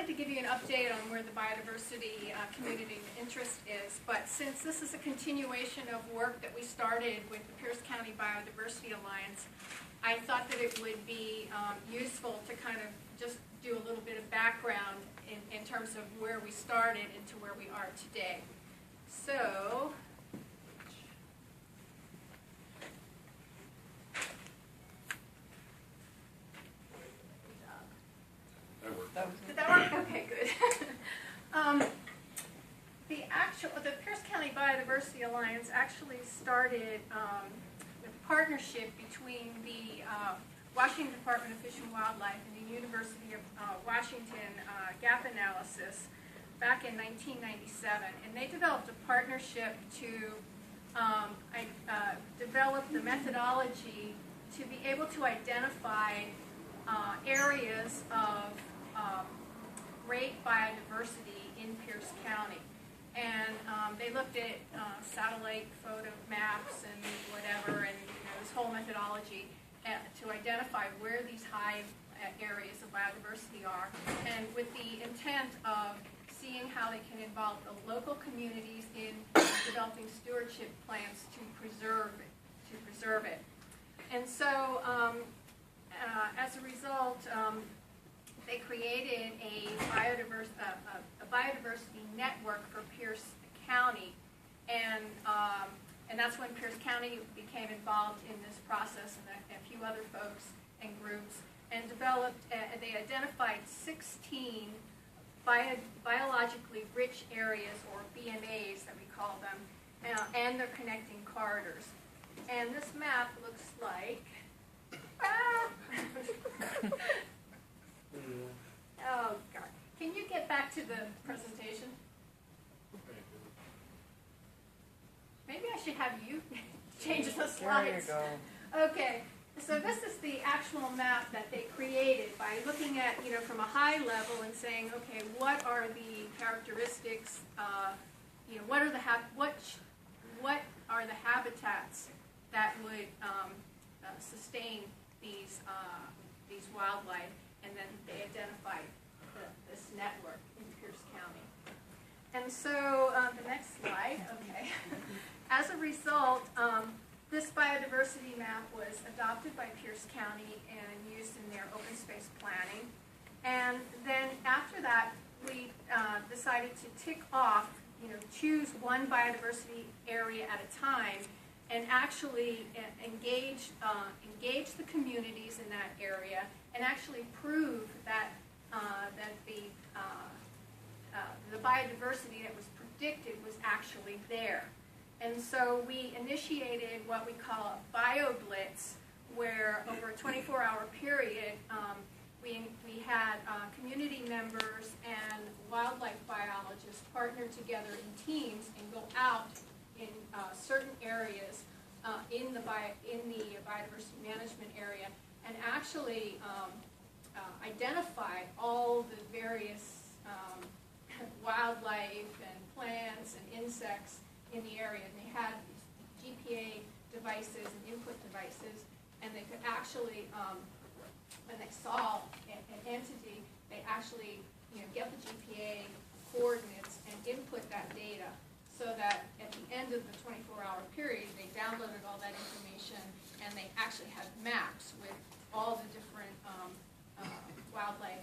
wanted to give you an update on where the biodiversity community interest is, but since this is a continuation of work that we started with the Pierce County Biodiversity Alliance, I thought that it would be useful to kind of just do a little bit of background in terms of where we started and to where we are today. So, did that work? Okay, good. The Pierce County Biodiversity Alliance actually started with a partnership between the Washington Department of Fish and Wildlife and the University of Washington gap analysis back in 1997, and they developed a partnership to develop the methodology to be able to identify areas of great biodiversity in Pierce County. And they looked at satellite photo maps and whatever, and this whole methodology to identify where these high areas of biodiversity are, and with the intent of seeing how they can involve the local communities in developing stewardship plans to preserve it. And so, as a result, they created a biodiversity network for Pierce County, and that's when Pierce County became involved in this process, and a few other folks and groups, and developed. They identified 16 biologically rich areas, or BMAs that we call them, and their connecting corridors. And this map looks like. Oh, God. Can you get back to the presentation? Maybe I should have you change the slides. There you go. Okay, so this is the actual map that they created by looking at, from a high level and saying, okay, what are the characteristics, what are the habitats that would sustain these wildlife, and then they identified this network in Pierce County. And so the next slide, okay. As a result, this biodiversity map was adopted by Pierce County and used in their open space planning. And then after that, we decided to tick off, choose one biodiversity area at a time, and actually engage the communities in that area, and actually prove that the biodiversity that was predicted was actually there. And so we initiated what we call a BioBlitz, where over a 24-hour period, we had community members and wildlife biologists partner together in teams and go out in certain areas in the biodiversity management area, and actually identify all the various wildlife and plants and insects in the area. And they had these GPA devices and input devices, and they could actually, when they saw an entity, they actually get the GPA coordinates and input that data, so that at the end of the 24-hour period, they downloaded all that information, and they actually had maps with all the different wildlife